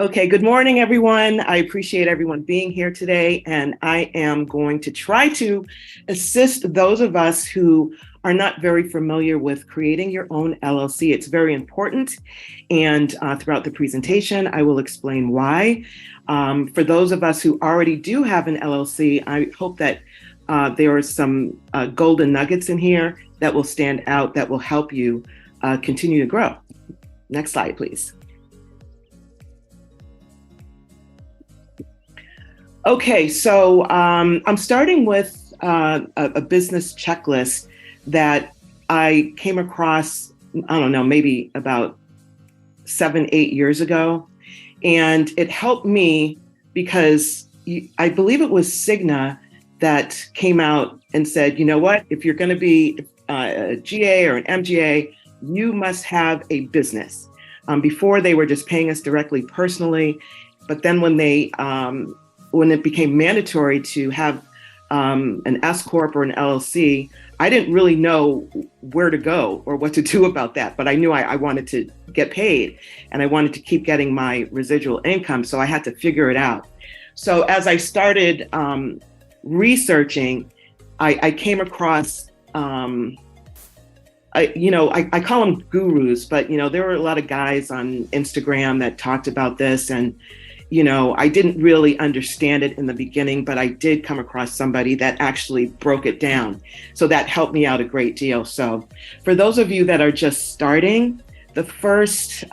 Okay, good morning, everyone. I appreciate everyone being here today, and I am going to try to assist those of us who are not very familiar with creating your own LLC. It's very important, and throughout the presentation, I will explain why. For those of us who already do have an LLC, I hope that there are some golden nuggets in here that will stand out, that will help you continue to grow. Next slide, please. Okay, so I'm starting with a business checklist that I came across, I don't know, maybe about 7, 8 years ago. And it helped me because I believe it was Cigna that came out and said, you know what, if you're going to be a GA or an MGA, you must have a business. Before they were just paying us directly personally, but then when it became mandatory to have an S Corp or an LLC, I didn't really know where to go or what to do about that. But I knew I wanted to get paid and I wanted to keep getting my residual income. So I had to figure it out. So as I started researching, I came across, I call them gurus, but, there were a lot of guys on Instagram that talked about this, and I didn't really understand it in the beginning, but I did come across somebody that actually broke it down. So that helped me out a great deal. So for those of you that are just starting, the first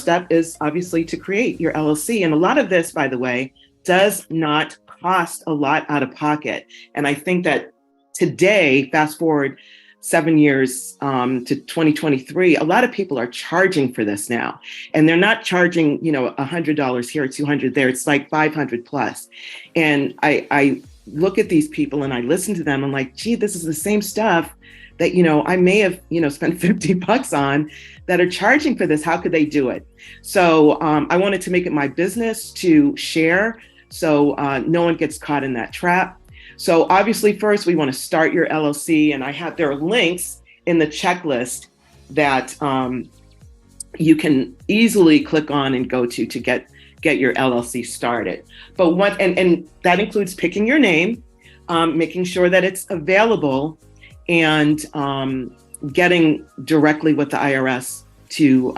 step is obviously to create your LLC. And a lot of this, by the way, does not cost a lot out of pocket. And I think that today, fast forward 7 years to 2023, a lot of people are charging for this now, and they're not charging, $100 here, $200 there. It's like $500 plus. And I look at these people and I listen to them. I'm like, gee, this is the same stuff that, I may have, spent $50 on, that are charging for this. How could they do it? So I wanted to make it my business to share, so no one gets caught in that trap. So obviously, first, we want to start your LLC, and there are links in the checklist that you can easily click on and go to get your LLC started. But and that includes picking your name, making sure that it's available, and getting directly with the IRS to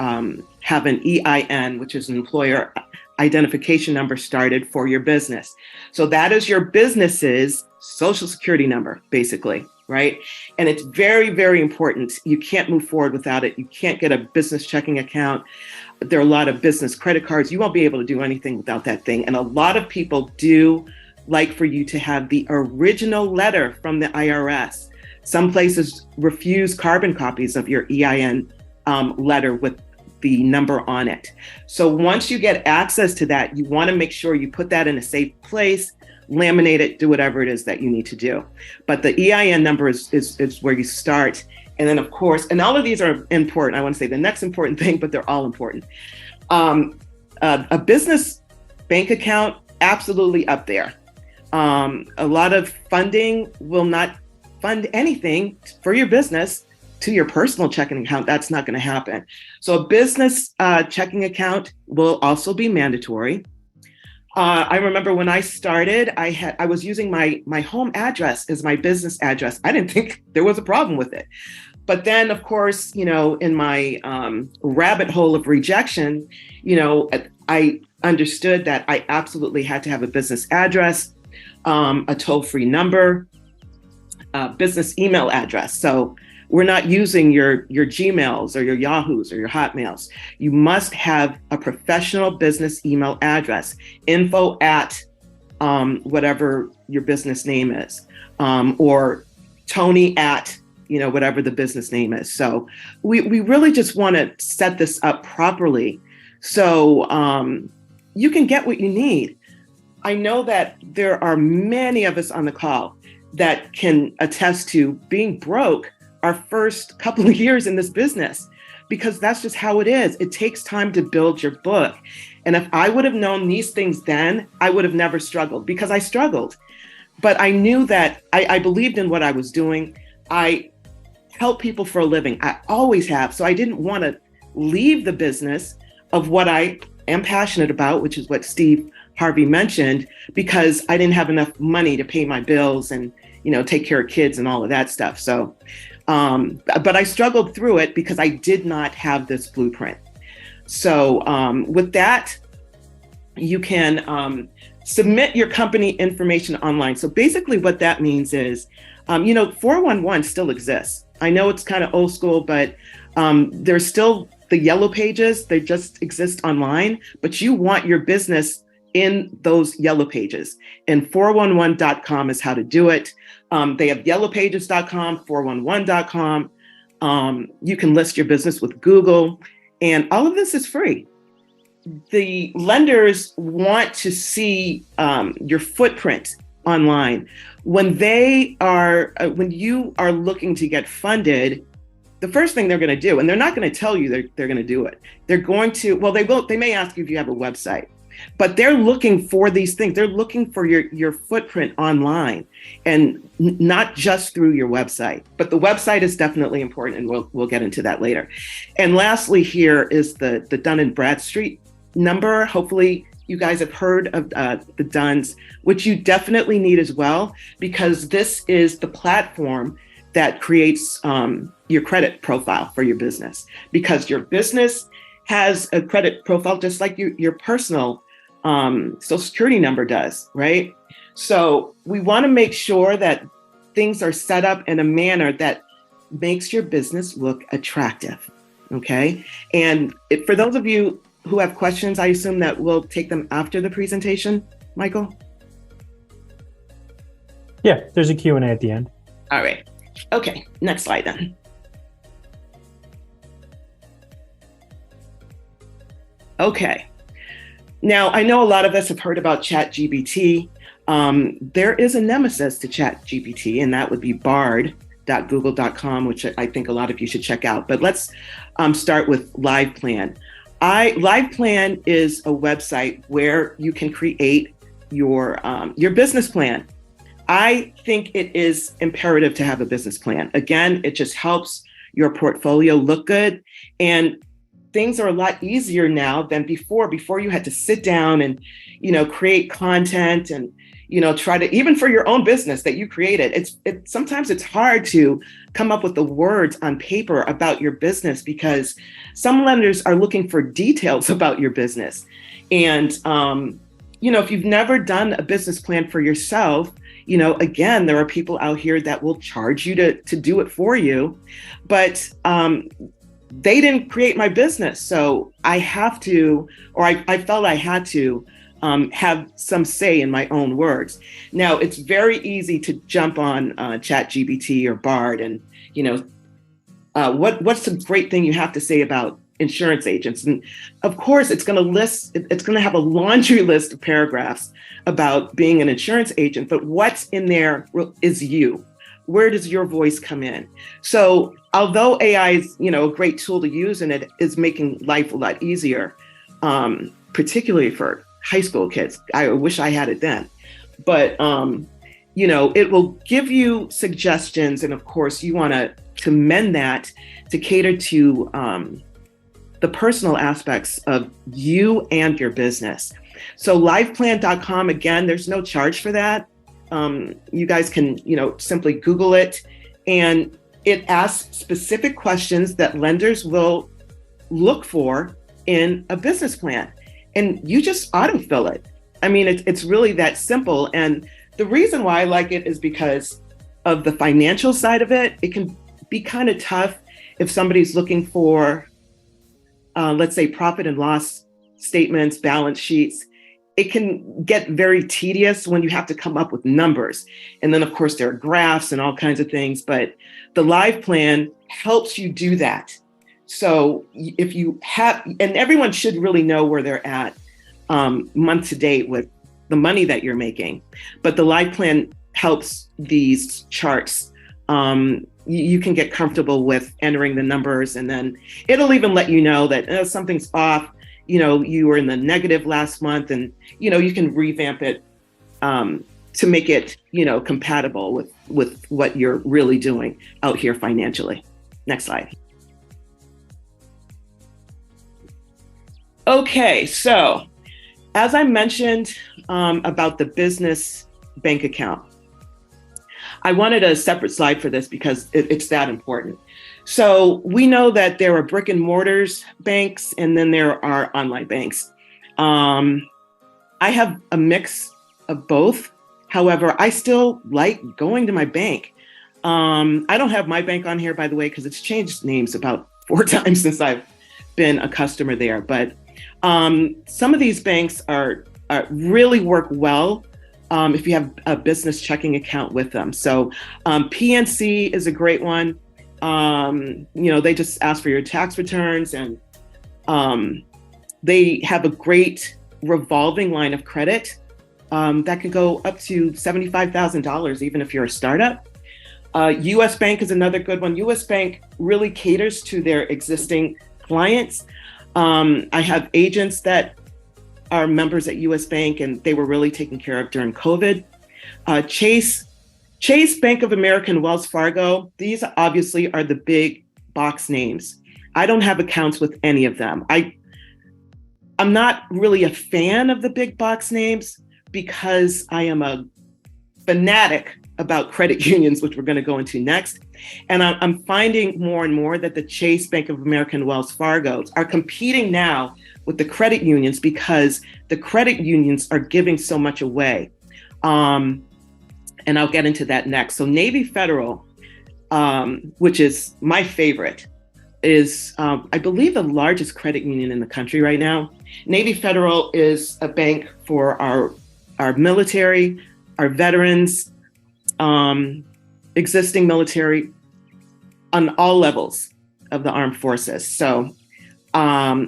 have an EIN, which is an employer identification number, started for your business. So that is your business's social security number, basically, right? And it's very, very important. You can't move forward without it. You can't get a business checking account. There are a lot of business credit cards. You won't be able to do anything without that thing. And a lot of people do like for you to have the original letter from the IRS. Some places refuse carbon copies of your EIN letter with the number on it. So once you get access to that, you want to make sure you put that in a safe place, laminate it, do whatever it is that you need to do. But the EIN number is where you start. And then, of course, and all of these are important. I want to say the next important thing, but they're all important. A business bank account, absolutely up there. A lot of funding will not fund anything for your business to your personal checking account. That's not going to happen. So a business checking account will also be mandatory. I remember when I started, I was using my home address as my business address. I didn't think there was a problem with it. But then, of course, in my rabbit hole of rejection, I understood that I absolutely had to have a business address, a toll-free number, business email address. So we're not using your Gmails or your Yahoos or your Hotmails. You must have a professional business email address, info at whatever your business name is, or Tony at, whatever the business name is. So we really just want to set this up properly so you can get what you need. I know that there are many of us on the call that can attest to being broke our first couple of years in this business, because that's just how it is. It takes time to build your book. And if I would have known these things then, I would have never struggled, because I struggled. But I knew that I believed in what I was doing. I help people for a living. I always have. So I didn't want to leave the business of what I am passionate about, which is what Steve Harvey mentioned, because I didn't have enough money to pay my bills and, take care of kids and all of that stuff. So, but I struggled through it because I did not have this blueprint. So with that, you can submit your company information online. So basically what that means is, 411 still exists. I know it's kind of old school, but there's still the yellow pages. They just exist online, but you want your business in those yellow pages. And 411.com is how to do it. They have yellowpages.com, 411.com. You can list your business with Google, and all of this is free. The lenders want to see your footprint online. When you are looking to get funded, the first thing they're going to do, and they're not going to tell you they're going to do it. They're going to, they may ask you if you have a website, but they're looking for these things. They're looking for your footprint online, and not just through your website. But the website is definitely important, and we'll get into that later. And lastly, here is the Dun and Bradstreet number. Hopefully you guys have heard of the Duns, which you definitely need as well, because this is the platform that creates your credit profile for your business, because your business has a credit profile just like your personal Social Security number does, right? So we want to make sure that things are set up in a manner that makes your business look attractive, okay? And for those of you who have questions, I assume that we'll take them after the presentation, Michael? Yeah, there's a Q&A at the end. All right. Okay, next slide then. Okay. Now, I know a lot of us have heard about ChatGPT. There is a nemesis to ChatGPT, and that would be bard.google.com, which I think a lot of you should check out. But let's start with LivePlan. LivePlan is a website where you can create your business plan. I think it is imperative to have a business plan. Again, it just helps your portfolio look good, and things are a lot easier now than before. Before you had to sit down and, create content and, try to, even for your own business that you created, sometimes it's hard to come up with the words on paper about your business, because some lenders are looking for details about your business. And, if you've never done a business plan for yourself, again, there are people out here that will charge you to do it for you, but they didn't create my business. So I have to, or I felt I had to have some say in my own words. Now, it's very easy to jump on ChatGPT or Bard and, what's the great thing you have to say about insurance agents? And of course, it's going to have a laundry list of paragraphs about being an insurance agent, but what's in there is you. Where does your voice come in? So although AI is, a great tool to use, and it is making life a lot easier, particularly for high school kids. I wish I had it then. But, it will give you suggestions. And of course, you want to mend that to cater to the personal aspects of you and your business. So liveplan.com, again, there's no charge for that. You guys can, simply Google it, and it asks specific questions that lenders will look for in a business plan, and you just autofill it. I mean, it's really that simple. And the reason why I like it is because of the financial side of it. It can be kind of tough if somebody's looking for, let's say, profit and loss statements, balance sheets. It can get very tedious when you have to come up with numbers. And then, of course, there are graphs and all kinds of things, but the live plan helps you do that. So if you have, and everyone should really know where they're at month to date with the money that you're making, but the live plan helps these charts. You can get comfortable with entering the numbers, and then it'll even let you know that something's off. You were in the negative last month, and, you can revamp it to make it, compatible with what you're really doing out here financially. Next slide. Okay, so as I mentioned about the business bank account, I wanted a separate slide for this because it's that important. So we know that there are brick and mortars banks and then there are online banks. Um, I have a mix of both. However, I still like going to my bank. I don't have my bank on here, by the way, because it's changed names about 4 times since I've been a customer there. But some of these banks are really work well if you have a business checking account with them. So PNC is a great one. They just ask for your tax returns and they have a great revolving line of credit that can go up to $75,000, even if you're a startup. US Bank is another good one. US Bank really caters to their existing clients. I have agents that are members at US Bank and they were really taken care of during COVID. Chase, Bank of America, and Wells Fargo, these obviously are the big box names. I don't have accounts with any of them. I'm not really a fan of the big box names because I am a fanatic about credit unions, which we're going to go into next. And I'm finding more and more that the Chase, Bank of America, and Wells Fargo are competing now with the credit unions because the credit unions are giving so much away. And I'll get into that next. So Navy Federal, which is my favorite, is I believe the largest credit union in the country right now. Navy Federal is a bank for our military, our veterans, existing military on all levels of the armed forces. So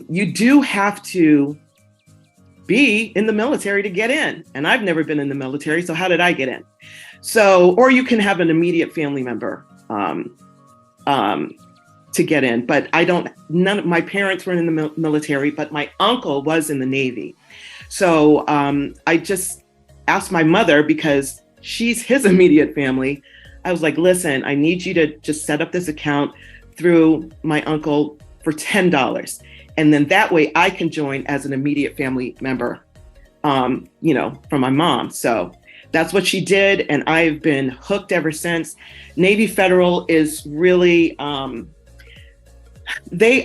you do have to be in the military to get in. And I've never been in the military, so how did I get in? So, or you can have an immediate family member to get in, but none of my parents were in the military, but my uncle was in the Navy. So I just asked my mother, because she's his immediate family, I was like, listen, I need you to just set up this account through my uncle for $10. And then that way I can join as an immediate family member, from my mom. So that's what she did. And I've been hooked ever since. Navy Federal is really, they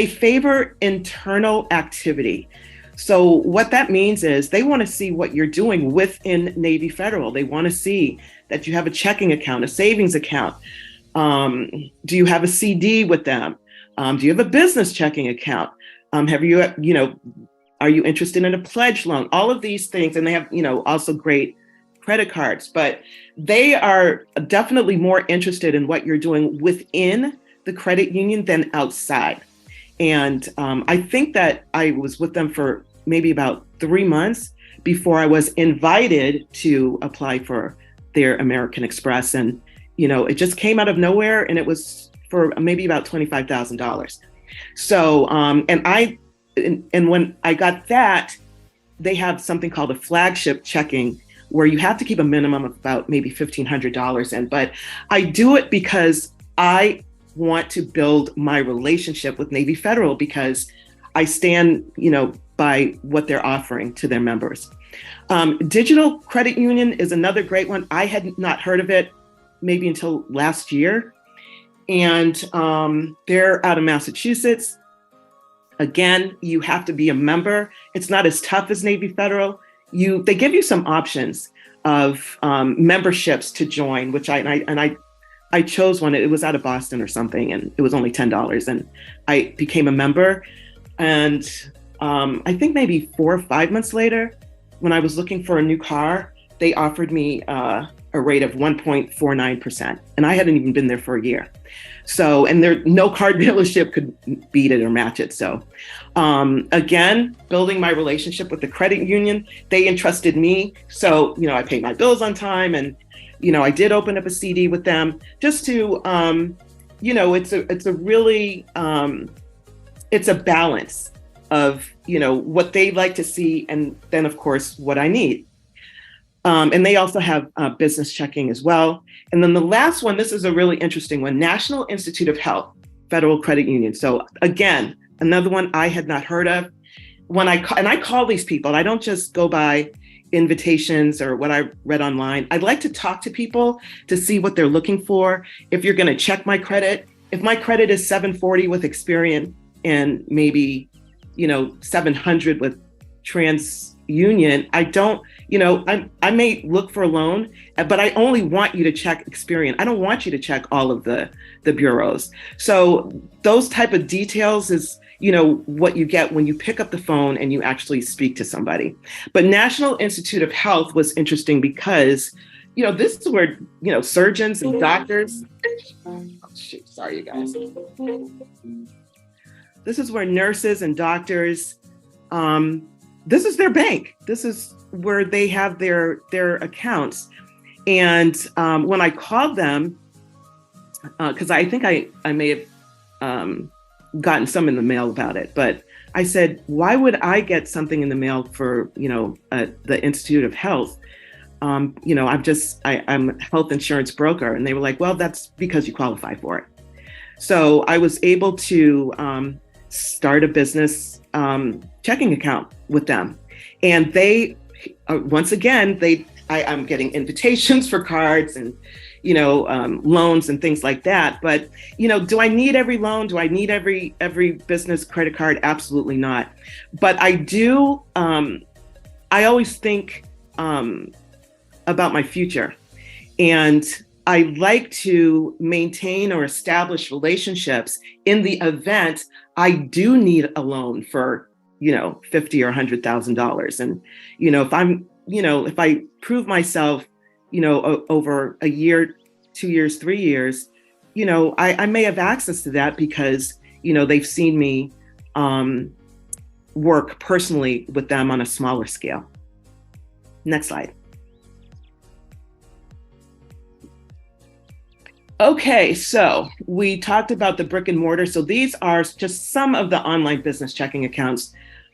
favor internal activity. So what that means is they want to see what you're doing within Navy Federal. They want to see that you have a checking account, a savings account. Do you have a CD with them? Do you have a business checking account? Have you, are you interested in a pledge loan? All of these things. And they have, also great credit cards, but they are definitely more interested in what you're doing within the credit union than outside. And I think that I was with them for maybe about 3 months before I was invited to apply for their American Express. And, it just came out of nowhere, and it was for maybe about $25,000. So, and when I got that, they have something called a flagship checking, where you have to keep a minimum of about maybe $1,500 in. But I do it because I want to build my relationship with Navy Federal, because I stand, by what they're offering to their members. Digital Credit Union is another great one. I had not heard of it maybe until last year. And they're out of Massachusetts. Again, you have to be a member. It's not as tough as Navy Federal. They give you some options of memberships to join, which I chose one. It was out of Boston or something, and it was only $10, and I became a member. And I think maybe 4 or 5 months later, when I was looking for a new car, they offered me a rate of 1.49%, and I hadn't even been there for a year. So, and no car dealership could beat it or match it. So, again, building my relationship with the credit union, they entrusted me. So, I paid my bills on time, and I did open up a CD with them just to, it's a really, it's a balance of, what they like to see, and then of course what I need. And they also have business checking as well. And then the last one, this is a really interesting one, National Institute of Health, Federal Credit Union. So again, another one I had not heard of. I call these people, I don't just go by invitations or what I read online. I'd like to talk to people to see what they're looking for. If you're going to check my credit, if my credit is 740 with Experian and maybe, 700 with TransUnion, I may look for a loan, but I only want you to check Experian. I don't want you to check all of the bureaus. So those type of details is, what you get when you pick up the phone and you actually speak to somebody. But National Institute of Health was interesting because, this is where, surgeons and doctors, sorry, you guys. This is where nurses and doctors, this is their bank. This is where they have their accounts. And when I called them, because I think I may have gotten some in the mail about it, but I said, why would I get something in the mail for, the Institute of Health? I'm a health insurance broker. And they were like, well, that's because you qualify for it. So I was able to start a business checking account with them. And they, once again, I'm getting invitations for cards and, loans and things like that. But, do I need every loan? Do I need every business credit card? Absolutely not. But I do, I always think about my future. And I like to maintain or establish relationships in the event I do need a loan for, $50,000 or $100,000. And, if I prove myself, over a year, 2 years, 3 years, I may have access to that because, they've seen me work personally with them on a smaller scale. Next slide. Okay, so we talked about the brick and mortar. So these are just some of the online business checking accounts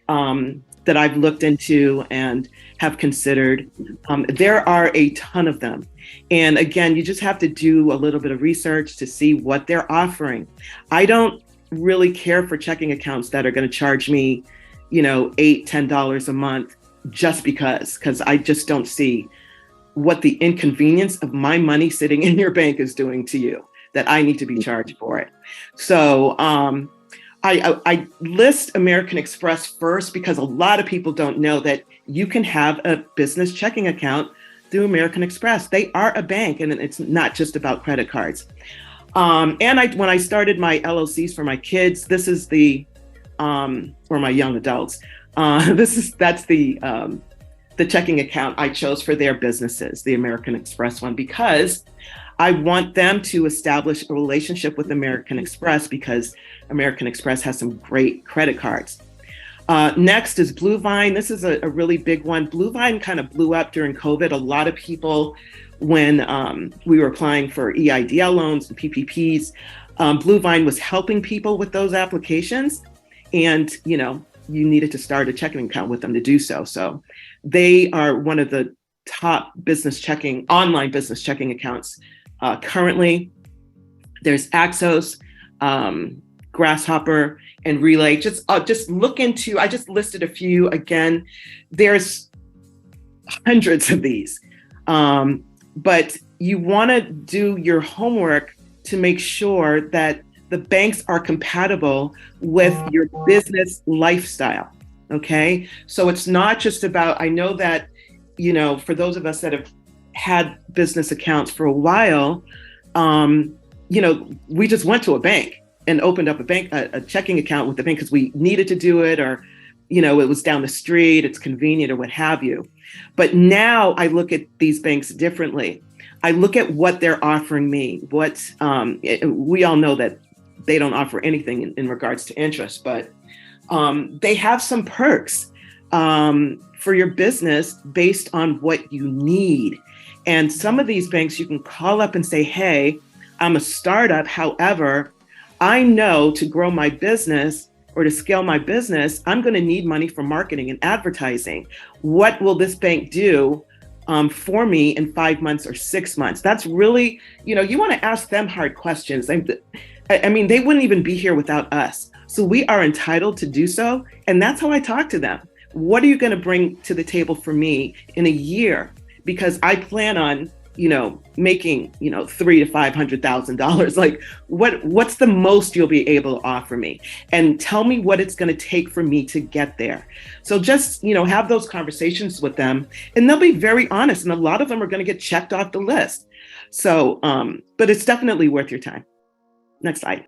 that I've looked into and have considered. There are a ton of them. And again, you just have to do a little bit of research to see what they're offering. I don't really care for checking accounts that are going to charge me, $8, $10 a month just because I just don't see what the inconvenience of my money sitting in your bank is doing to you, that I need to be charged for it. So I list American Express first because a lot of people don't know that you can have a business checking account through American Express. They are a bank, and it's not just about credit cards. And when I started my LLCs for my kids, this is or my young adults, that's the checking account I chose for their businesses, the American Express one, because I want them to establish a relationship with American Express because American Express has some great credit cards. Next is Bluevine. This is a really big one. Bluevine kind of blew up during COVID. A lot of people, when we were applying for EIDL loans and PPPs, Bluevine was helping people with those applications. And, you needed to start a checking account with them to do so. So they are one of the top online business checking accounts. Currently, there's Axos, Grasshopper, and Relay. Just look into, I just listed a few. Again, there's hundreds of these. But you want to do your homework to make sure that the banks are compatible with your business lifestyle. Okay. So it's not just about, I know that, for those of us that have had business accounts for a while, we just went to a bank and opened up a checking account with the bank because we needed to do it, or, it was down the street, it's convenient, or what have you. But now I look at these banks differently. I look at what they're offering me. We all know that they don't offer anything in regards to interest, but they have some perks for your business based on what you need. And some of these banks you can call up and say, hey, I'm a startup. However, I know to grow my business or to scale my business, I'm going to need money for marketing and advertising. What will this bank do for me in 5 months or 6 months. That's really, you want to ask them hard questions. I mean, they wouldn't even be here without us. So we are entitled to do so. And that's how I talk to them. What are you going to bring to the table for me in a year? Because I plan on, making, $300,000 to $500,000. Like what's the most you'll be able to offer me? And tell me what it's going to take for me to get there. So just, have those conversations with them, and they'll be very honest. And a lot of them are going to get checked off the list. So, but it's definitely worth your time. Next slide.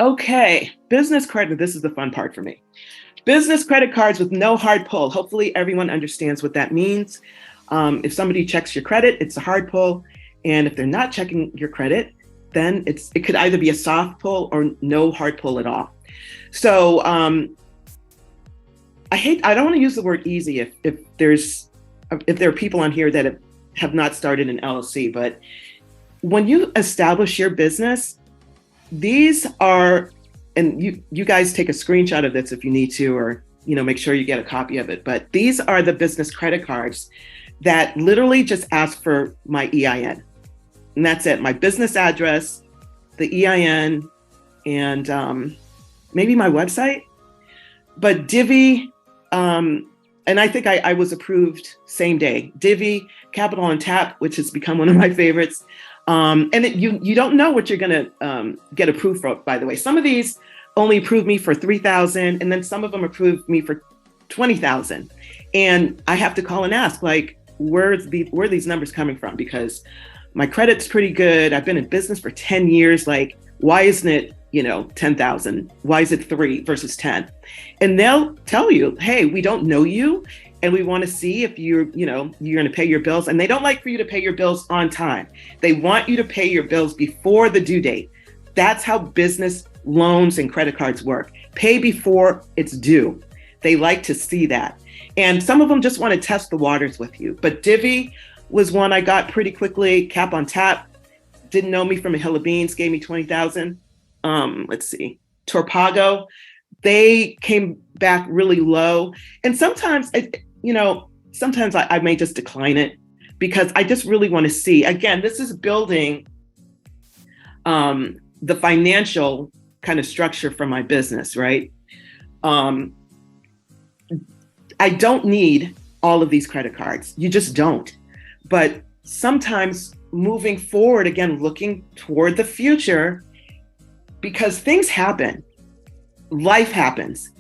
Okay, business credit. This is the fun part for me. Business credit cards with no hard pull. Hopefully everyone understands what that means. If somebody checks your credit, it's a hard pull. And if they're not checking your credit, then it could either be a soft pull or no hard pull at all. So I don't want to use the word easy if there are people on here that have not started an LLC, but when you establish your business, these are, and you guys take a screenshot of this if you need to, or make sure you get a copy of it. But these are the business credit cards that literally just ask for my EIN, and that's it. My business address, the EIN, and maybe my website. But Divvy, and I think I was approved same day. Divvy, Capital on Tap, which has become one of my favorites. And you don't know what you're going to get approved for, by the way. Some of these only approve me for $3,000, and then some of them approve me for $20,000. And I have to call and ask, like, where are these numbers coming from? Because my credit's pretty good. I've been in business for 10 years. Like, why isn't it, 10,000? Why is it 3 versus 10? And they'll tell you, hey, we don't know you, and we want to see if you're going to pay your bills. And they don't like for you to pay your bills on time. They want you to pay your bills before the due date. That's how business loans and credit cards work. Pay before it's due. They like to see that. And some of them just want to test the waters with you. But Divvy was one I got pretty quickly. Cap on Tap, didn't know me from a hill of beans, gave me 20,000. Let's see. Torpago, they came back really low. And sometimes, I may just decline it because I just really want to see. Again, this is building the financial kind of structure for my business, right? I don't need all of these credit cards. You just don't. But sometimes moving forward, again, looking toward the future, because things happen, life happens,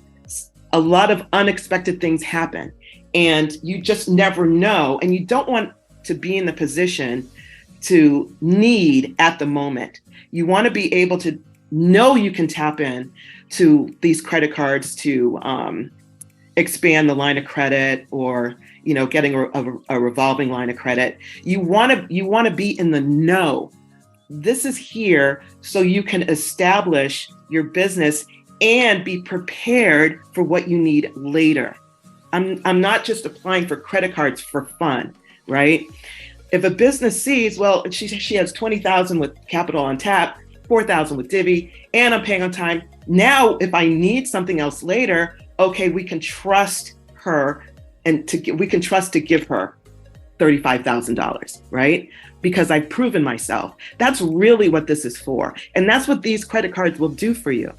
a lot of unexpected things happen, and you just never know. And you don't want to be in the position to need at the moment. You want to be able to know you can tap in to these credit cards to expand the line of credit, or getting a revolving line of credit. You want to be in the know. This is here so you can establish your business and be prepared for what you need later. I'm not just applying for credit cards for fun, right? If a business sees, well, she has 20,000 with Capital on Tap, 4,000 with Divvy, and I'm paying on time. Now, if I need something else later, okay, we can trust her, and we can trust to give her $35,000, right? Because I've proven myself. That's really what this is for. And that's what these credit cards will do for you.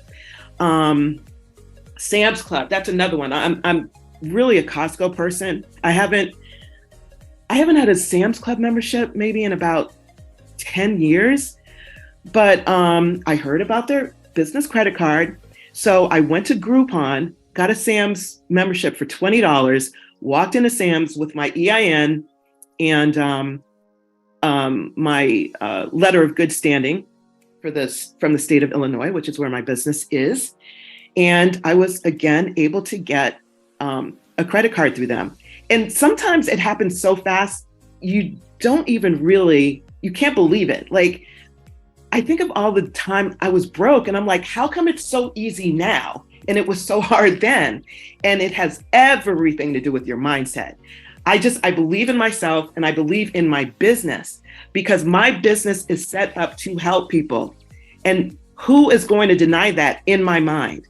Sam's Club, that's another one. I'm really a Costco person. I haven't had a Sam's Club membership maybe in about 10 years, but I heard about their business credit card. So I went to Groupon, got a Sam's membership for $20, walked into Sam's with my EIN and my letter of good standing from the state of Illinois, which is where my business is. And I was, again, able to get a credit card through them. And sometimes it happens so fast, you can't believe it. Like, I think of all the time I was broke, and I'm like, how come it's so easy now? And it was so hard then. And it has everything to do with your mindset. I believe in myself, and I believe in my business, because my business is set up to help people. And who is going to deny that in my mind?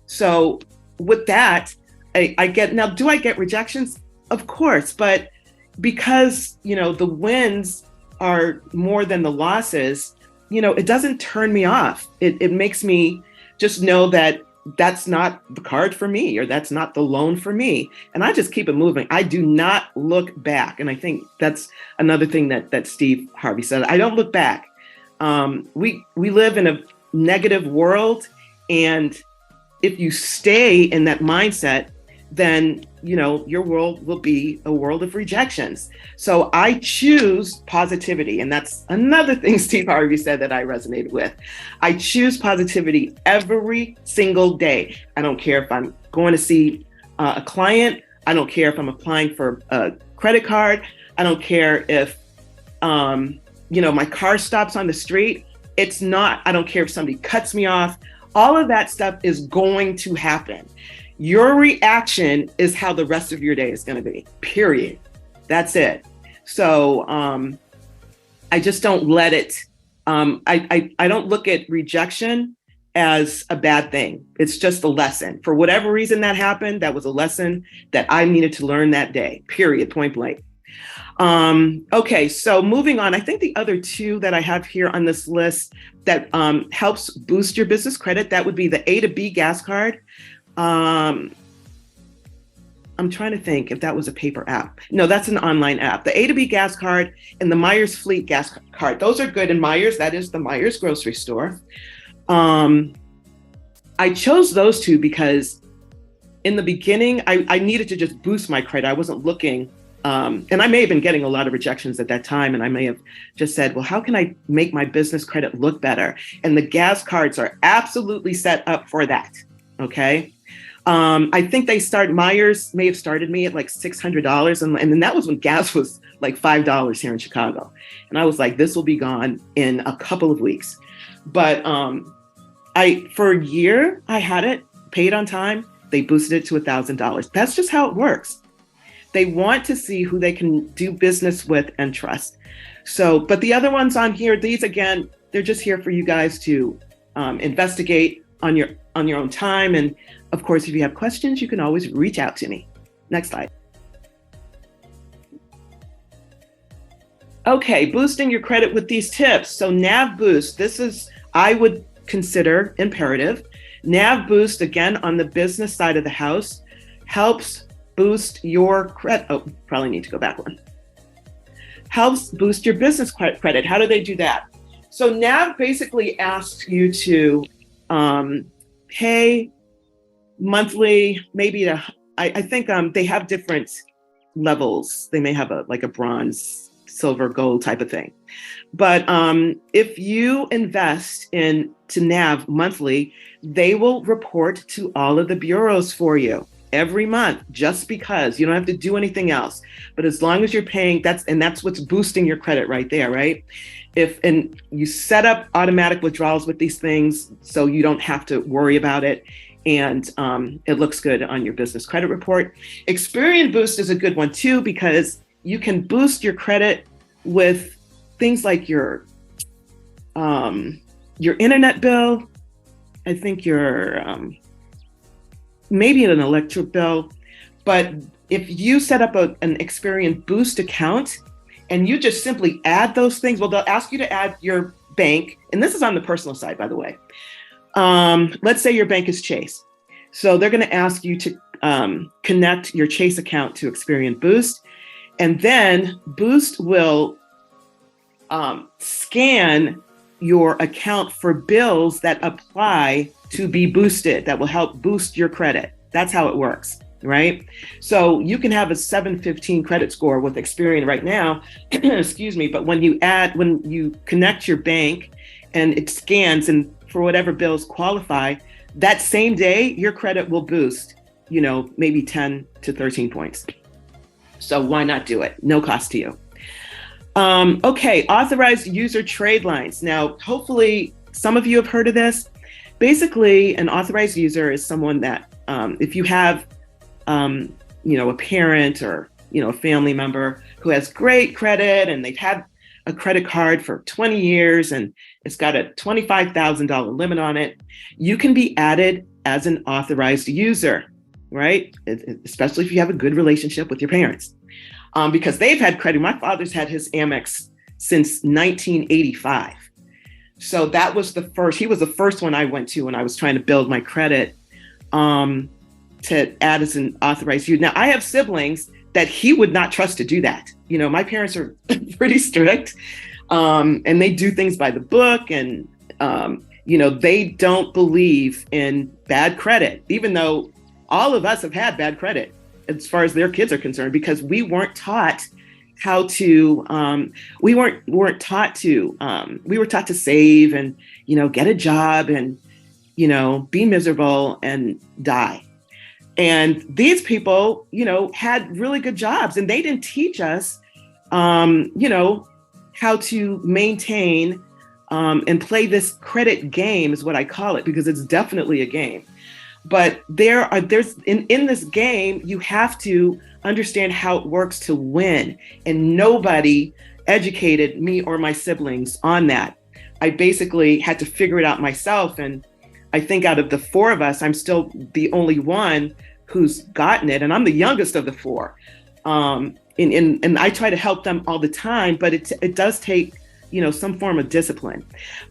So with that, I get, now, do I get rejections? Of course, but because, the wins are more than the losses, it doesn't turn me off. It makes me just know that that's not the card for me, or that's not the loan for me. And I just keep it moving. I do not look back. And I think that's another thing that Steve Harvey said. I don't look back. We live in a negative world. And if you stay in that mindset, then, your world will be a world of rejections. So I choose positivity. And that's another thing Steve Harvey said that I resonated with. I choose positivity every single day. I don't care if I'm going to see a client. I don't care if I'm applying for a credit card. I don't care if, my car stops on the street. I don't care if somebody cuts me off. All of that stuff is going to happen. Your reaction is how the rest of your day is going to be, period. That's it. So I just don't let it, I don't look at rejection as a bad thing. It's just a lesson. For whatever reason that happened, that was a lesson that I needed to learn that day, period, point blank. Okay, so moving on, I think the other two that I have here on this list that helps boost your business credit, that would be the A to B gas card. I'm trying to think if that was a paper app. No, that's an online app. The A to B gas card and the Myers Fleet gas card. Those are good. And Myers, that is the Myers grocery store. I chose those two because in the beginning, I needed to just boost my credit. I wasn't looking, and I may have been getting a lot of rejections at that time. And I may have just said, well, how can I make my business credit look better? And the gas cards are absolutely set up for that. Okay. I think Myers may have started me at like $600. And then that was when gas was like $5 here in Chicago. And I was like, this will be gone in a couple of weeks. But for a year, I had it paid on time. They boosted it to $1,000. That's just how it works. They want to see who they can do business with and trust. So, but the other ones on here, these, again, they're just here for you guys to investigate on your own time. And of course, if you have questions, you can always reach out to me. Next slide. Okay, boosting your credit with these tips. So NAV Boost, this is, I would consider imperative. NAV Boost, again, on the business side of the house, helps boost your credit. Oh, probably need to go back one. Helps boost your business credit. How do they do that? So NAV basically asks you to pay monthly, maybe I think they have different levels. They may have a bronze, silver, gold type of thing. But if you invest to NAV monthly, they will report to all of the bureaus for you every month, just because you don't have to do anything else. But as long as you're paying, that's what's boosting your credit right there, right? And you set up automatic withdrawals with these things so you don't have to worry about it. And it looks good on your business credit report. Experian Boost is a good one too, because you can boost your credit with things like your internet bill. I think your maybe an electric bill. But if you set up an Experian Boost account and you just simply add those things, well, they'll ask you to add your bank. And this is on the personal side, by the way. Let's say your bank is Chase. So they're going to ask you to connect your Chase account to Experian Boost. And then Boost will scan your account for bills that apply to be boosted, that will help boost your credit. That's how it works, right? So you can have a 715 credit score with Experian right now, excuse me, but when you connect your bank and it scans and for whatever bills qualify, that same day, your credit will boost, maybe 10 to 13 points. So why not do it? No cost to you. Okay, authorized user trade lines. Now, hopefully some of you have heard of this. Basically, an authorized user is someone that, if you have, a parent or, a family member who has great credit and they've had a credit card for 20 years and it's got a $25,000 limit on it, you can be added as an authorized user. right? Especially if you have a good relationship with your parents, because they've had credit. My father's had his Amex since 1985. So that was he was the first one I went to when I was trying to build my credit, to add as an authorized user. Now I have siblings that he would not trust to do that. You know, my parents are pretty strict, and they do things by the book, and you know, they don't believe in bad credit, even though all of us have had bad credit as far as their kids are concerned, because we weren't taught how to, we were taught to save and, you know, get a job and, you know, be miserable and die. And these people, you know, had really good jobs, and they didn't teach us, you know, how to maintain and play this credit game, is what I call it, because it's definitely a game. But there's in this game, you have to understand how it works to win. And nobody educated me or my siblings on that. I basically had to figure it out myself. And I think out of the four of us, I'm still the only one who's gotten it. And I'm the youngest of the four. And I try to help them all the time, but it does take, you know, some form of discipline.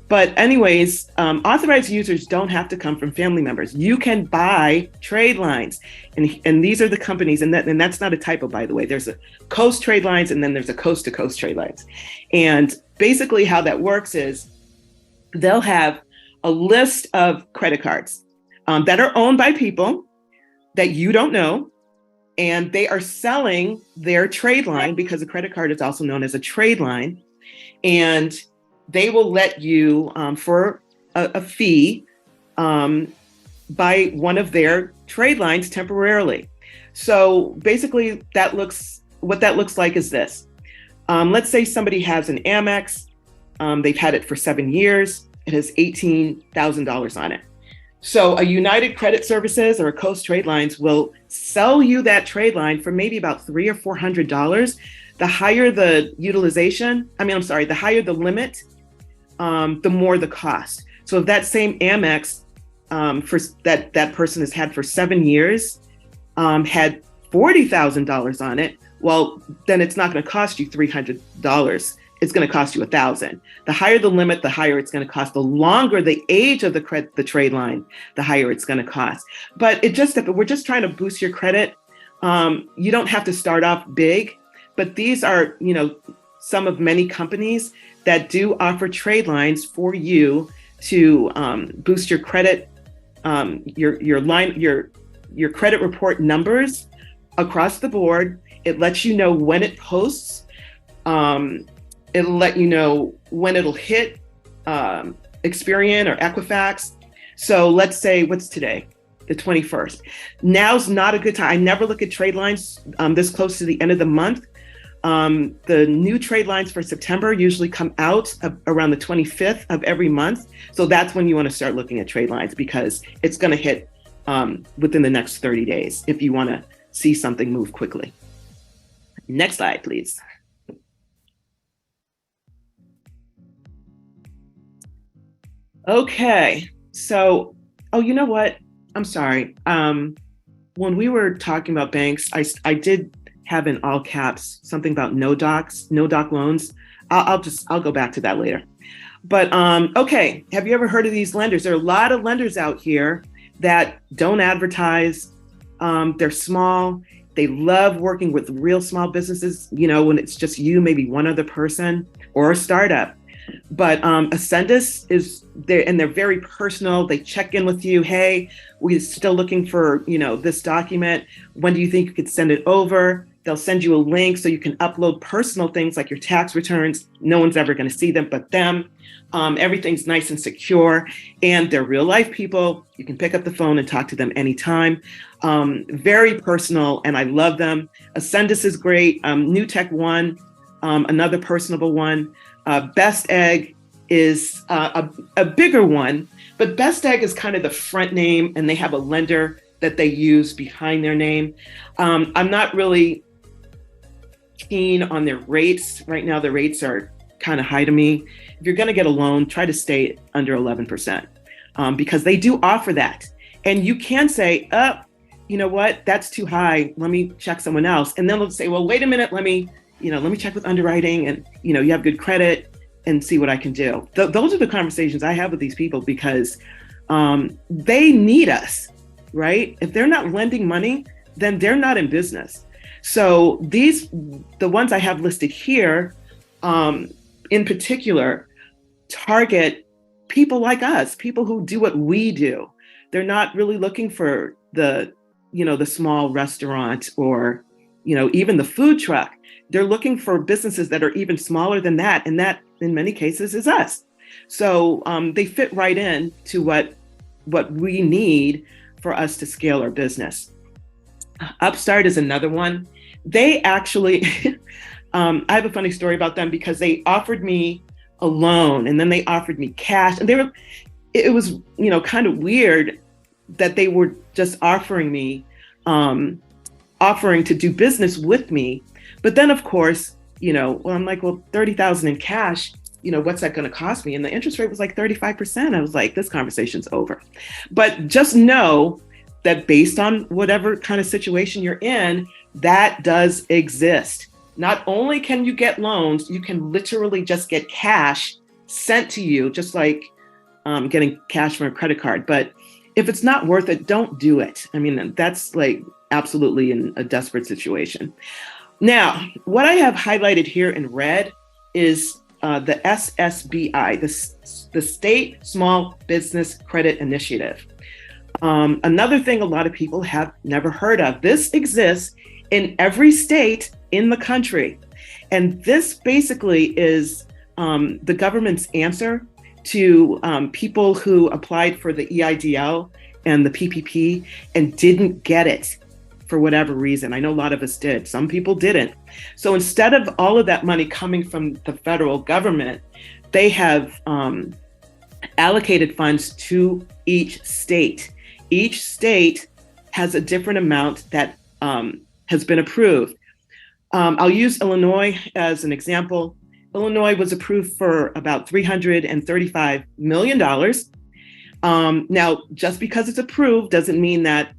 But anyways, authorized users don't have to come from family members. You can buy trade lines, and these are the companies, and that's not a typo, by the way. There's a Coast Trade Lines, and then there's a Coast to Coast Trade Lines. And basically how that works is they'll have a list of credit cards that are owned by people that you don't know, and they are selling their trade line, because a credit card is also known as a trade line. And they will let you, for a fee, buy one of their trade lines temporarily. So basically, what that looks like is this. Let's say somebody has an Amex. They've had it for 7 years. It has $18,000 on it. So a United Credit Services or a Coast Trade Lines will sell you that trade line for maybe about $300 or $400. The higher the the higher the limit, the more the cost. So if that same Amex for that person has had for 7 years had $40,000 on it, well, then it's not going to cost you $300. It's going to cost you $1,000. The higher the limit, the higher it's going to cost. The longer the age of the trade line, the higher it's going to cost. But if we're just trying to boost your credit, you don't have to start off big. But these are, you know, some of many companies that do offer trade lines for you to boost your credit, your credit report numbers across the board. It lets you know when it posts. It'll let you know when it'll hit Experian or Equifax. So let's say, what's today? The 21st. Now's not a good time. I never look at trade lines this close to the end of the month. The new trade lines for September usually come out around the 25th of every month. So that's when you want to start looking at trade lines, because it's going to hit within the next 30 days if you want to see something move quickly. Next slide, please. Okay, so, you know what? I'm sorry. When we were talking about banks, I did have in all caps something about no doc loans. I'll go back to that later. But okay, have you ever heard of these lenders? There are a lot of lenders out here that don't advertise. They're small. They love working with real small businesses, you know, when it's just you, maybe one other person, or a startup. But Ascendus is there, and they're very personal. They check in with you. Hey, we're still looking for, you know, this document. When do you think you could send it over? They'll send you a link so you can upload personal things like your tax returns. No one's ever going to see them but them. Everything's nice and secure, and they're real life people. You can pick up the phone and talk to them anytime. Very personal, and I love them. Ascendus is great. New Tech One, another personable one. Best Egg is a bigger one, but Best Egg is kind of the front name, and they have a lender that they use behind their name. I'm not really keen on their rates. Right now, the rates are kind of high to me. If you're going to get a loan, try to stay under 11%, because they do offer that. And you can say, you know what, that's too high. Let me check someone else. And then they'll say, well, wait a minute, let me check with underwriting, and, you have good credit, and see what I can do. Those are the conversations I have with these people, because they need us, right? If they're not lending money, then they're not in business. So the ones I have listed here, in particular, target people like us, people who do what we do. They're not really looking for the small restaurant or, even the food truck. They're looking for businesses that are even smaller than that. And that, in many cases, is us. So they fit right in to what we need for us to scale our business. Upstart is another one. They actually, I have a funny story about them, because they offered me a loan and then they offered me cash. And it was, kind of weird that they were just offering to do business with me. But then, of course, I'm like, well, $30,000 in cash, what's that going to cost me? And the interest rate was like 35%. I was like, this conversation's over. But just know that based on whatever kind of situation you're in, that does exist. Not only can you get loans, you can literally just get cash sent to you, just like getting cash from a credit card. But if it's not worth it, don't do it. I mean, that's like absolutely in a desperate situation. Now, what I have highlighted here in red is the SSBI, the State Small Business Credit Initiative. Another thing a lot of people have never heard of. This exists in every state in the country. And this basically is the government's answer to people who applied for the EIDL and the PPP and didn't get it for whatever reason. I know a lot of us did. Some people didn't. So instead of all of that money coming from the federal government, they have allocated funds to each state. Each state has a different amount that has been approved. I'll use Illinois as an example. Illinois was approved for about $335 million. Now, just because it's approved doesn't mean that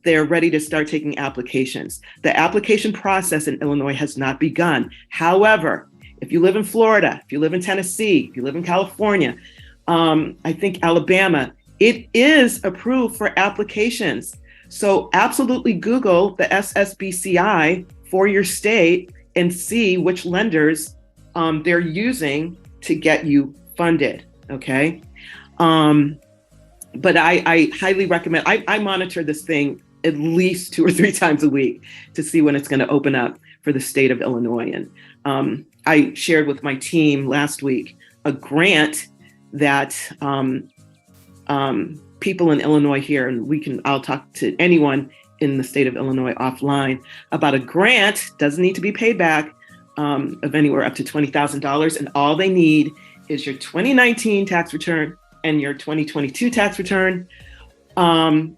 they're ready to start taking applications. The application process in Illinois has not begun. However, if you live in Florida, if you live in Tennessee, if you live in California, I think Alabama, it is approved for applications. So absolutely Google the SSBCI for your state and see which lenders they're using to get you funded, okay? But I highly recommend, I monitor this thing at least 2 or 3 times a week to see when it's gonna open up for the state of Illinois. And I shared with my team last week a grant that people in Illinois here, and I'll talk to anyone in the state of Illinois offline about a grant, doesn't need to be paid back, of anywhere up to $20,000. And all they need is your 2019 tax return and your 2022 tax return.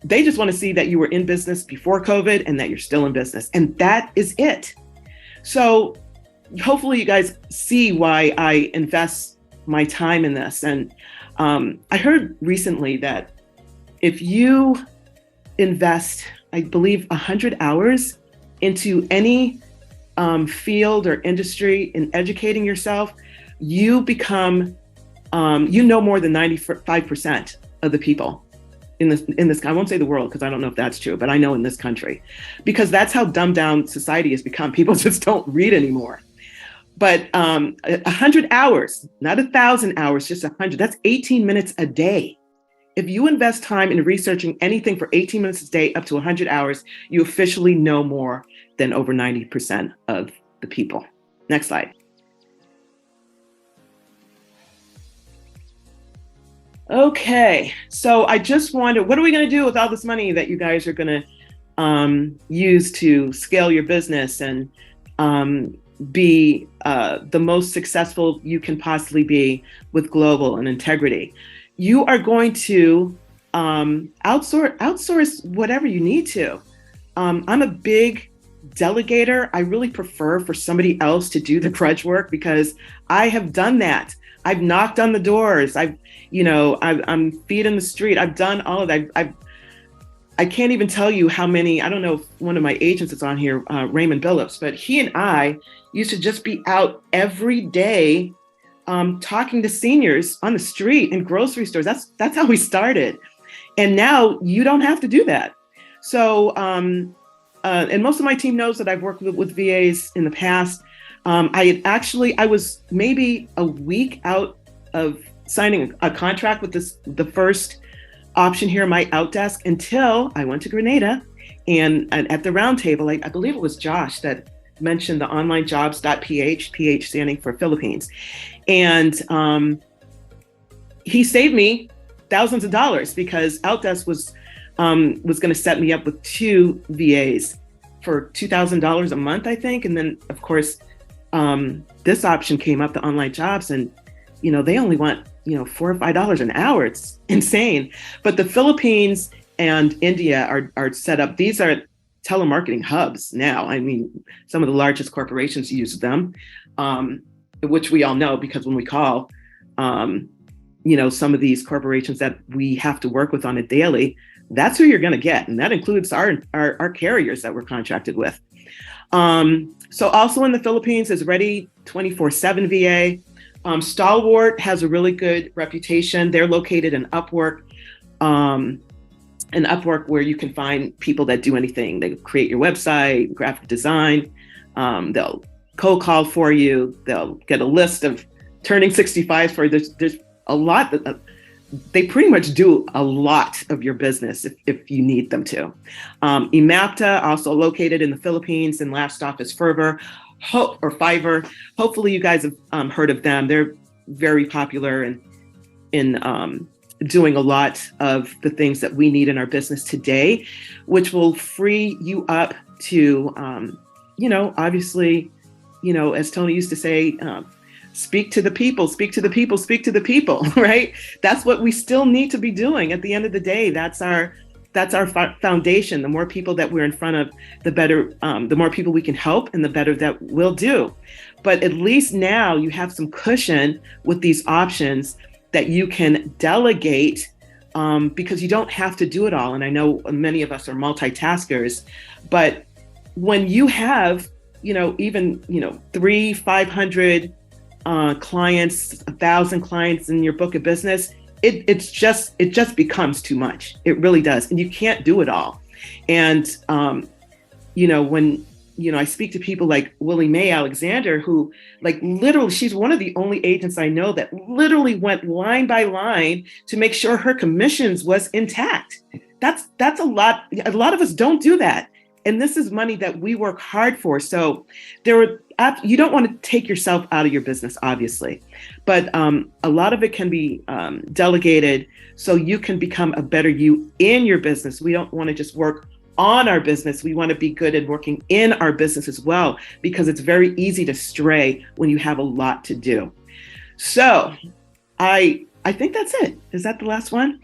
They just want to see that you were in business before COVID and that you're still in business. And that is it. So hopefully you guys see why I invest my time in this. And I heard recently that if you invest, I believe, 100 hours into any field or industry in educating yourself, you become, more than 95% of the people in this, I won't say the world because I don't know if that's true, but I know in this country, because that's how dumbed down society has become. People just don't read anymore. But 100 hours, not 1,000 hours, just 100, that's 18 minutes a day. If you invest time in researching anything for 18 minutes a day up to 100 hours, you officially know more than over 90% of the people. Next slide. Okay, so I just wonder, what are we going to do with all this money that you guys are going to use to scale your business and be the most successful you can possibly be with global and integrity? You are going to outsource whatever you need to. I'm a big delegator. I really prefer for somebody else to do the grudge work because I have done that. I've knocked on the doors. I'm feet in the street. I've done all of that. I can't even tell you how many, I don't know if one of my agents is on here, Raymond Billups, but he and I used to just be out every day talking to seniors on the street in grocery stores. That's how we started. And now you don't have to do that. So, and most of my team knows that I've worked with VAs in the past. I was maybe a week out of signing a contract with the first option here, my Outdesk, until I went to Grenada and at the round table, I believe it was Josh that mentioned the onlinejobs.ph, PH standing for Philippines. And he saved me thousands of dollars because Outdesk was going to set me up with 2 VAs for $2,000 a month, I think. And then, of course, this option came up, the online jobs, and they only want $4 or $5 an hour. It's insane. But the Philippines and India are set up. These are telemarketing hubs now. I mean, some of the largest corporations use them, which we all know because when we call, some of these corporations that we have to work with on a daily, that's who you're going to get. And that includes our carriers that we're contracted with. So also in the Philippines is Ready 24/7 VA. Stalwart has a really good reputation. They're located in Upwork, where you can find people that do anything. They create your website, graphic design. They'll cold call for you. They'll get a list of turning 65 for there's a lot that they pretty much do a lot of your business if you need them to. Emapta, also located in the Philippines, and last stop is Fiverr. Hopefully you guys have heard of them. They're very popular in doing a lot of the things that we need in our business today, which will free you up to, obviously, as Tony used to say, speak to the people, speak to the people, speak to the people, right? That's what we still need to be doing. At the end of the day, that's our foundation. The more people that we're in front of, the better, the more people we can help and the better that we'll do. But at least now you have some cushion with these options that you can delegate because you don't have to do it all. And I know many of us are multitaskers, but when you have, even, 300-500 clients, 1,000 clients in your book of business, it just becomes too much. It really does. And you can't do it all. And, when, I speak to people like Willie Mae Alexander, who literally, she's one of the only agents I know that literally went line by line to make sure her commissions was intact. That's a lot. A lot of us don't do that. And this is money that we work hard for. So you don't want to take yourself out of your business, obviously, but a lot of it can be delegated so you can become a better you in your business. We don't want to just work on our business. We want to be good at working in our business as well, because it's very easy to stray when you have a lot to do. So I think that's it. Is that the last one?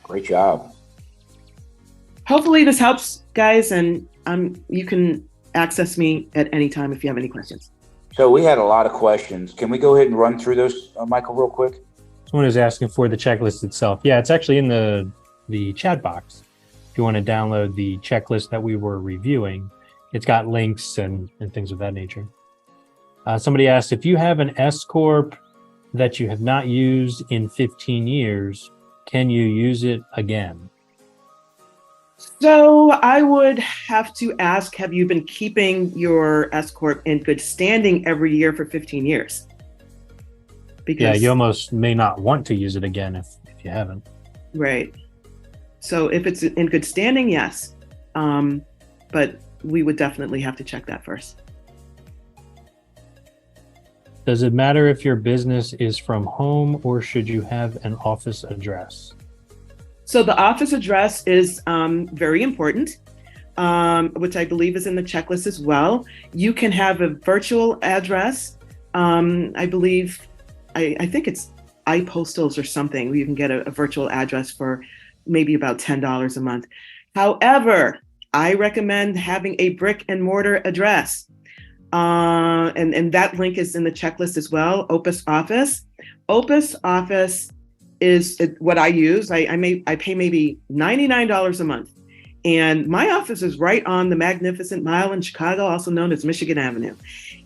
Great job. Hopefully this helps, guys, and you can access me at any time if you have any questions. So we had a lot of questions. Can we go ahead and run through those, Michael, real quick? Someone is asking for the checklist itself. Yeah, it's actually in the chat box. If you want to download the checklist that we were reviewing, it's got links and things of that nature. Somebody asked, if you have an S Corp that you have not used in 15 years, can you use it again? So I would have to ask, have you been keeping your S Corp in good standing every year for 15 years? Because, you almost may not want to use it again if you haven't. Right. So if it's in good standing, yes. But we would definitely have to check that first. Does it matter if your business is from home or should you have an office address? So the office address is very important, which I believe is in the checklist as well. You can have a virtual address. I believe, I think it's iPostals or something, where you can get a virtual address for maybe about $10 a month. However, I recommend having a brick and mortar address. And that link is in the checklist as well, Opus Office. Opus Office is what I use. I pay maybe $99 a month. And my office is right on the Magnificent Mile in Chicago, also known as Michigan Avenue.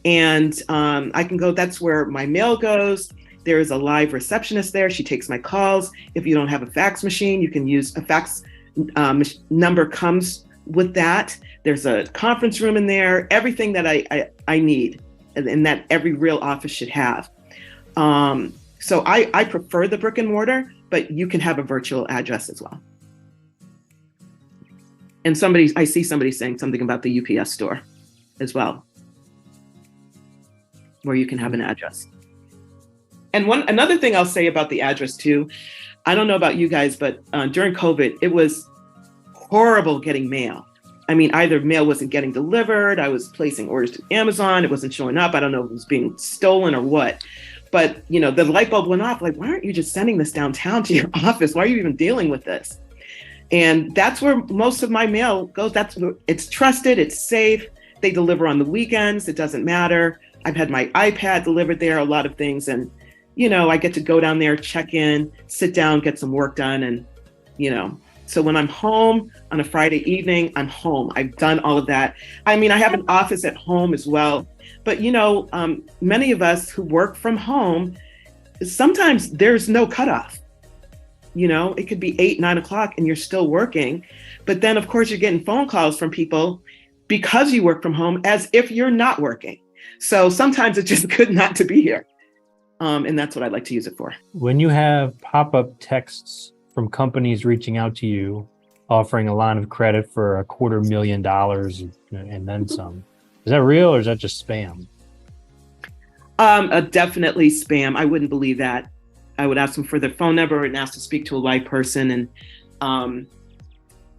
And I can go, that's where my mail goes. There is a live receptionist there. She takes my calls. If you don't have a fax machine, you can use a fax number comes with that. There's a conference room in there, everything that I need and that every real office should have. So I prefer the brick and mortar, but you can have a virtual address as well. And I see somebody saying something about the UPS store as well, where you can have an address. And another thing I'll say about the address too, I don't know about you guys, but during COVID, it was horrible getting mail. I mean, either mail wasn't getting delivered, I was placing orders to Amazon, it wasn't showing up. I don't know if it was being stolen or what. But, the light bulb went off, like, why aren't you just sending this downtown to your office? Why are you even dealing with this? And that's where most of my mail goes. It's trusted, it's safe. They deliver on the weekends, it doesn't matter. I've had my iPad delivered there, a lot of things. And, I get to go down there, check in, sit down, get some work done. And, so when I'm home on a Friday evening, I'm home. I've done all of that. I mean, I have an office at home as well. But, many of us who work from home, sometimes there's no cutoff. It could be 8, 9 o'clock and you're still working. But then, of course, you're getting phone calls from people because you work from home as if you're not working. So sometimes it's just good not to be here. And that's what I like to use it for. When you have pop-up texts from companies reaching out to you, offering a line of credit for $250,000 and then some, is that real or is that just spam? Definitely spam. I wouldn't believe that. I would ask them for their phone number and ask to speak to a live person. And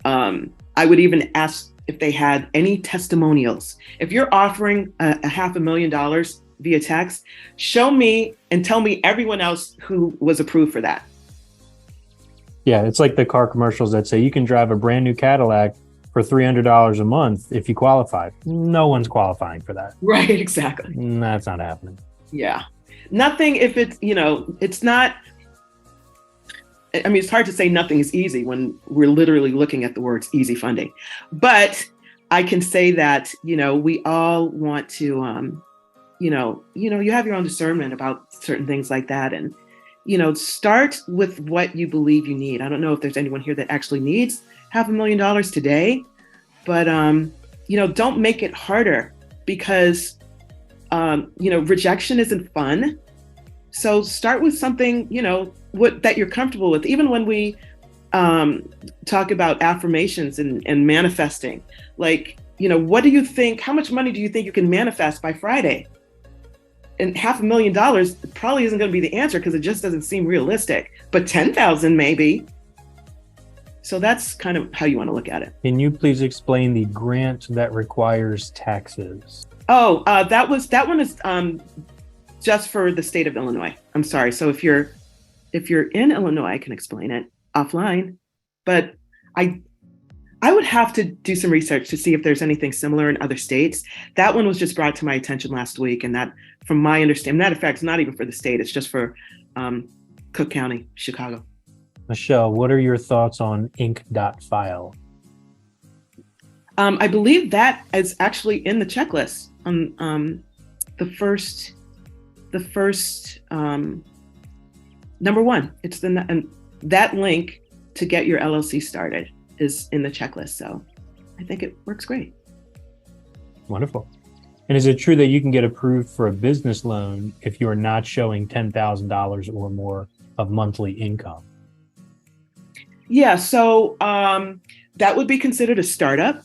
I would even ask if they had any testimonials. If you're offering $500,000 via text, show me and tell me everyone else who was approved for that. Yeah, it's like the car commercials that say you can drive a brand new Cadillac for $300 a month if you qualify. No one's qualifying for that. Right, exactly. That's not happening. Yeah. Nothing if it's, it's not, I mean, it's hard to say nothing is easy when we're literally looking at the words easy funding. But I can say that, we all want to, you have your own discernment about certain things like that. And, start with what you believe you need. I don't know if there's anyone here that actually needs $500,000 today, but, don't make it harder because, rejection isn't fun. So start with something, that you're comfortable with. Even when we talk about affirmations and manifesting, like, what do you think, how much money do you think you can manifest by Friday? And $500,000 probably isn't going to be the answer because it just doesn't seem realistic, but 10,000 maybe. So that's kind of how you want to look at it. Can you please explain the grant that requires taxes? Oh, that one is just for the state of Illinois. I'm sorry. So if you're in Illinois, I can explain it offline, but I would have to do some research to see if there's anything similar in other states. That one was just brought to my attention last week. And that, from my understanding, matter of fact, it's not even for the state. It's just for Cook County, Chicago. Michelle, what are your thoughts on inc.file? I believe that is actually in the checklist. The first number one. It's that link to get your LLC started is in the checklist. So I think it works great. Wonderful. And is it true that you can get approved for a business loan if you are not showing $10,000 or more of monthly income? Yeah, so that would be considered a startup.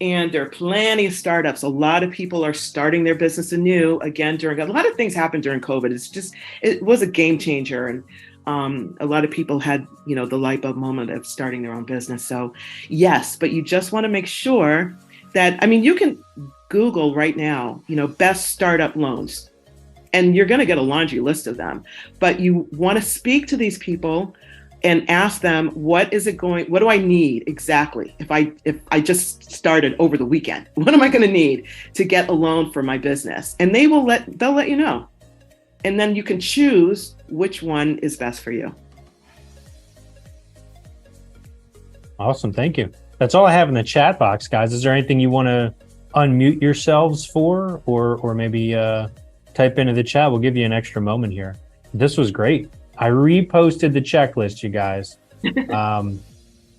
And there are plenty of startups. A lot of people are starting their business anew. Again, a lot of things happened during COVID. It was a game changer. And a lot of people had, the light bulb moment of starting their own business. So yes, but you just want to make sure that, you can Google right now, best startup loans, and you're going to get a laundry list of them, but you want to speak to these people and ask them, what do I need exactly? If I just started over the weekend, what am I going to need to get a loan for my business? And they'll let you know. And then you can choose which one is best for you. Awesome. Thank you. That's all I have in the chat box, guys. Is there anything you want to unmute yourselves for, or maybe type into the chat? We'll give you an extra moment here. This was great. I reposted the checklist, you guys.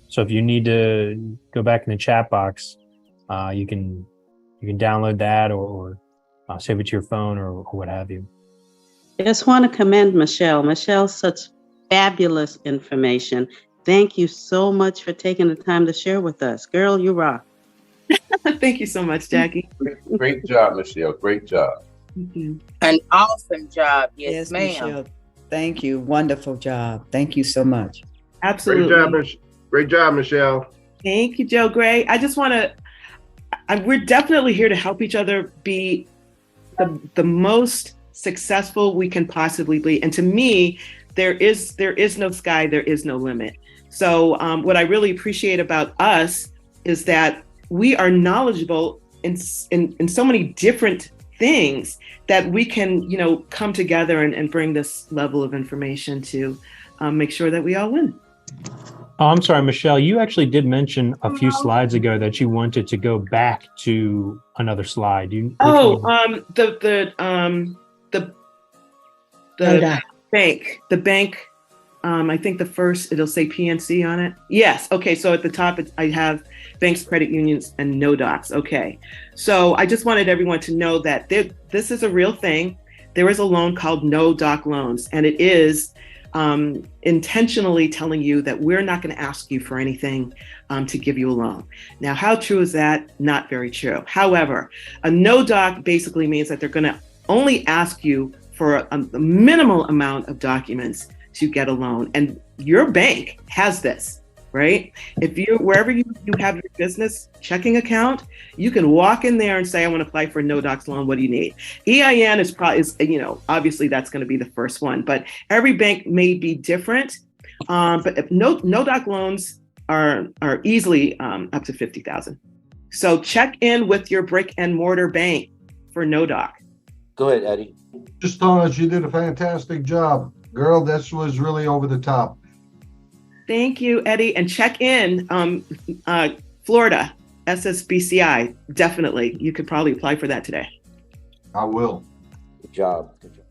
So if you need to go back in the chat box, you can download that or save it to your phone or what have you. I just want to commend Michelle. Michelle's such fabulous information. Thank you so much for taking the time to share with us. Girl, you rock. Thank you so much, Jackie. Great job, Michelle. Great job. Thank you. An awesome job. Yes, ma'am. Michelle. Thank you. Wonderful job. Thank you so much. Absolutely. Great job, Michelle. Thank you, Joe Gray. I just want to, we're definitely here to help each other be the most successful we can possibly be. And to me, there is no sky, there is no limit. So what I really appreciate about us is that we are knowledgeable in so many different things that we can, come together and bring this level of information to make sure that we all win. Oh, I'm sorry, Michelle. You actually did mention a few slides ago that you wanted to go back to another slide. The bank. I think the first, it'll say PNC on it. Yes. Okay. So at the top, I have banks, credit unions, and no docs. Okay. So I just wanted everyone to know that this is a real thing. There is a loan called no doc loans, and it is intentionally telling you that we're not going to ask you for anything to give you a loan. Now, how true is that? Not very true. However, a no doc basically means that they're going to only ask you for a minimal amount of documents to get a loan. And your bank has this, right? If wherever you have your business checking account, you can walk in there and say, I want to apply for a no docs loan. What do you need? EIN is obviously that's going to be the first one, but every bank may be different. But if no doc loans are easily up to 50,000. So check in with your brick and mortar bank for no doc. Go ahead, Eddie. Just telling us you did a fantastic job. Girl, this was really over the top. Thank you, Eddie. And check in Florida, SSBCI. Definitely. You could probably apply for that today. I will. Good job. Good job.